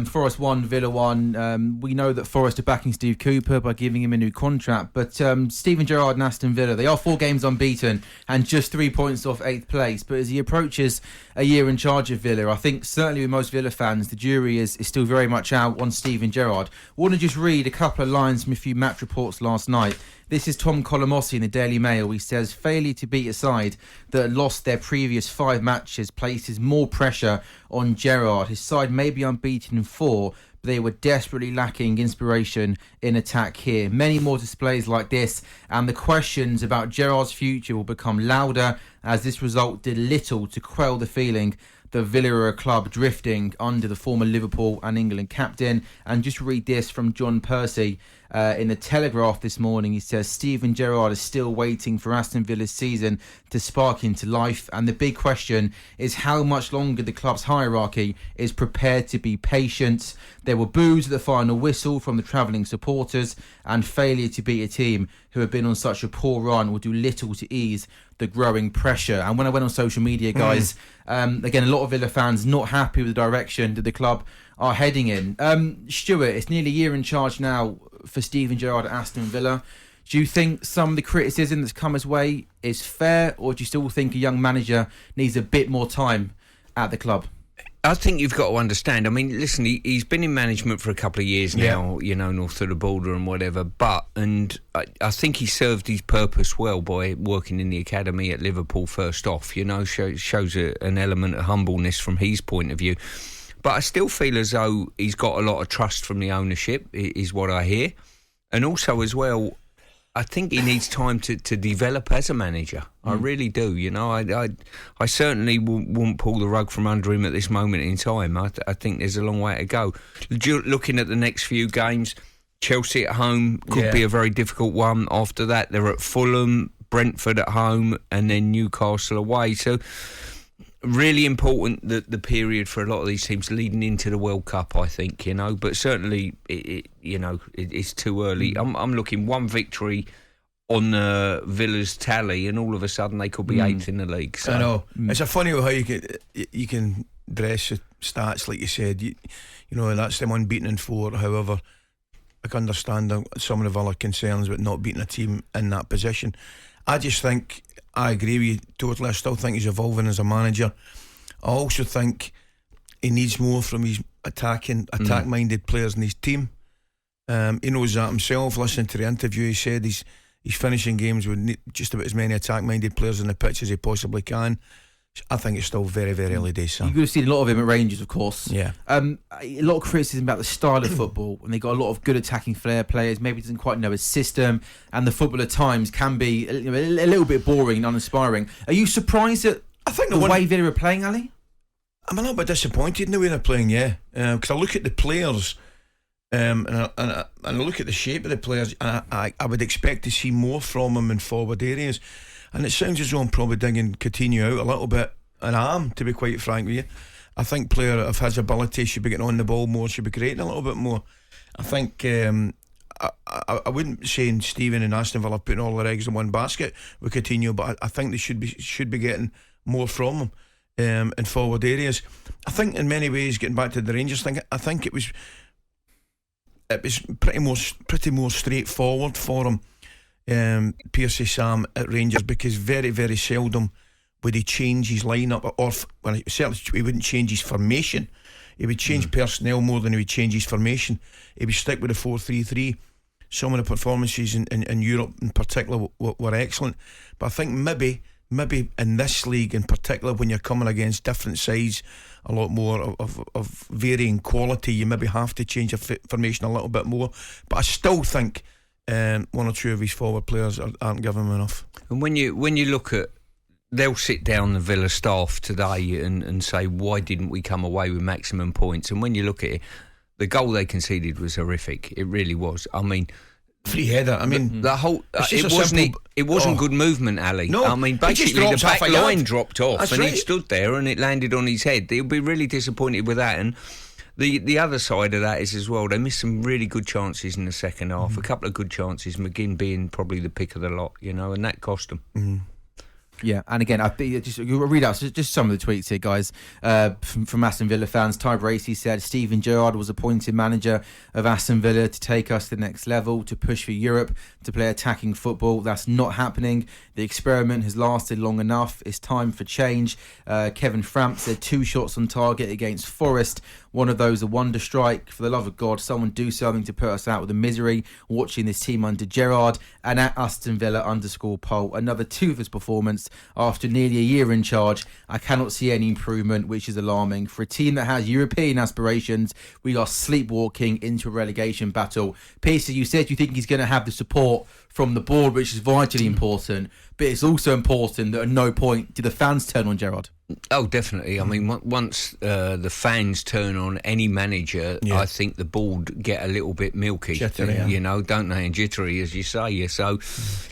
Forest 1, Villa 1. We know that Forest are backing Steve Cooper by giving him a new contract. But Steven Gerrard and Aston Villa, they are 4 games unbeaten and just 3 points off 8th place. But as he approaches a year in charge of Villa, I think certainly with most Villa fans, the jury is still very much out on Steven Gerrard. I want to just read a couple of lines from a few match reports last night. This is Tom Colomossi in the Daily Mail. He says, failure to beat a side that lost their previous 5 matches places more pressure on Gerrard. His side may be unbeaten in 4, but they were desperately lacking inspiration in attack here. Many more displays like this, and the questions about Gerrard's future will become louder as this result did little to quell the feeling that Villa are a club drifting under the former Liverpool and England captain. And just read this from John Percy in the Telegraph this morning. He says, Steven Gerrard is still waiting for Aston Villa's season to spark into life, and the big question is how much longer the club's hierarchy is prepared to be patient. There were boos at the final whistle from the travelling supporters, and failure to beat a team who have been on such a poor run will do little to ease the growing pressure. And when I went on social media, guys, again, a lot of Villa fans not happy with the direction that the club are heading in. Stuart, it's nearly a year in charge now for Steven Gerrard at Aston Villa. Do you think some of the criticism that's come his way is fair, or do you still think a young manager needs a bit more time at the club? I think you've got to understand. I mean, listen, he's been in management for a couple of years now, you know, north of the border and whatever. And I think he served his purpose well by working in the academy at Liverpool first off. You know, shows an element of humbleness from his point of view. But I still feel as though he's got a lot of trust from the ownership, is what I hear. And also as well, I think he needs time to develop as a manager. I really do. You know, I certainly won't pull the rug from under him at this moment in time. I think there's a long way to go. Looking at the next few games, Chelsea at home could be a very difficult one. After that, they're at Fulham, Brentford at home, and then Newcastle away. So really important the period for a lot of these teams leading into the World Cup, I think, you know. But certainly, it's too early. I'm looking one victory on Villa's tally, and all of a sudden they could be 8th in the league. So. I know. It's a funny how you can dress your stats, like you said. You know, that's them unbeaten in 4. However, I can understand some of the Villa concerns with not beating a team in that position. I just think, I agree with you totally. I still think he's evolving as a manager. I also think he needs more from his attack-minded players in his team. He knows that himself. Listening to the interview, he said he's finishing games with just about as many attack-minded players on the pitch as he possibly can. I think it's still very, very early days, Sam. You could have seen a lot of him at Rangers, of course. Yeah. A lot of criticism about the style of football, and they got a lot of good attacking flair players. Maybe doesn't quite know his system, and the football at times can be a little bit boring and uninspiring. Are you surprised at the way Villa are playing, Ali? I'm a little bit disappointed in the way they're playing, because I look at the players, and I look at the shape of the players, and I would expect to see more from them in forward areas. And it sounds as though I'm probably digging Coutinho out a little bit, and I am, to be quite frank with you. I think player of his ability should be getting on the ball more, should be creating a little bit more. I think I wouldn't say Steven and Aston Villa putting all their eggs in one basket with Coutinho, but I think they should be getting more from him in forward areas. I think in many ways, getting back to the Rangers thing, I think it was pretty more straightforward for him. Pearce Sam at Rangers, because very, very seldom would he change his lineup, or certainly he wouldn't change his formation. He would change personnel more than he would change his formation. He would stick with the 4-3-3. Some of the performances in Europe in particular were excellent, but I think maybe in this league in particular, when you're coming against different sides, a lot more of varying quality, you maybe have to change your formation a little bit more. But I still think one or two of his forward players aren't giving him enough. And when you look at, they'll sit down the Villa staff today and say, why didn't we come away with maximum points? And when you look at it, the goal they conceded was horrific. It really was. I mean, free header. I mean, the whole it wasn't good movement, Ali. No, I mean, basically the back line dropped off. That's and right. He stood there and it landed on his head. He'll be really disappointed with that. And the other side of that is as well, they missed some really good chances in the second half. A couple of good chances, McGinn being probably the pick of the lot, you know, and that cost them. Yeah, and again, I think you'll read out just some of the tweets here, guys, from Aston Villa fans. Ty Bracey said, Steven Gerrard was appointed manager of Aston Villa to take us to the next level, to push for Europe, to play attacking football. That's not happening. The experiment has lasted long enough. It's time for change. Kevin Framp said 2 shots on target against Forest. One of those a wonder strike. For the love of God, someone do something to put us out of the misery watching this team under Gerrard. And at Aston Villa _poll, another toothless performance after nearly a year in charge. I cannot see any improvement, which is alarming. For a team that has European aspirations, we are sleepwalking into a relegation battle. Pearce, you said you think he's going to have the support from the board, which is vitally important, but it's also important that at no point do the fans turn on Gerrard. Oh, definitely. I mean, once the fans turn on any manager, I think the board get a little bit milky, jittery, don't they? And jittery, as you say. So,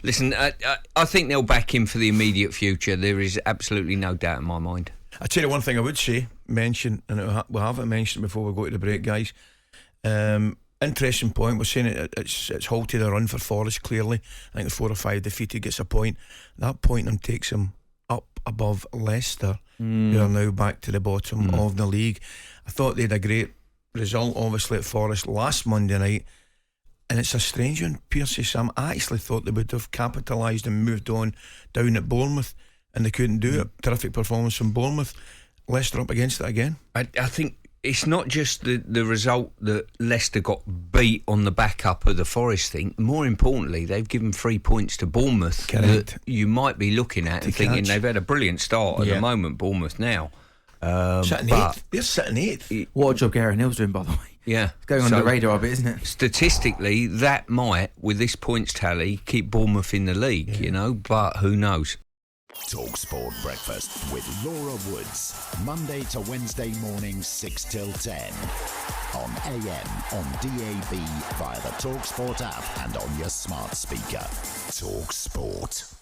listen, I think they'll back him for the immediate future. There is absolutely no doubt in my mind. I tell you one thing I would mention, and we haven't mentioned before we go to the break, guys. Interesting point. We're saying it's halted a run for Forest, clearly. I think the 4 or 5 defeated gets a point. That point takes him up above Leicester, who are now back to the bottom of the league. I thought they had a great result, obviously, at Forest last Monday night. And it's a strange one, Pearce, Sam. I actually thought they would have capitalised and moved on down at Bournemouth, and they couldn't do it. Terrific performance from Bournemouth. Leicester up against it again. I think it's not just the result that Leicester got beat on the back up of the Forest thing. More importantly, they've given 3 points to Bournemouth that you might be looking at and thinking they've had a brilliant start at the moment, Bournemouth now. Sitting 8th. They're sitting 8th. What a job Gary Neville's doing, by the way. Yeah. It's going under the radar a bit, isn't it? Statistically, that might, with this points tally, keep Bournemouth in the league, but who knows? talkSPORT Breakfast with Laura Woods, Monday to Wednesday mornings 6 till 10 on AM, on DAB, via the talkSPORT app and on your smart speaker. talkSPORT.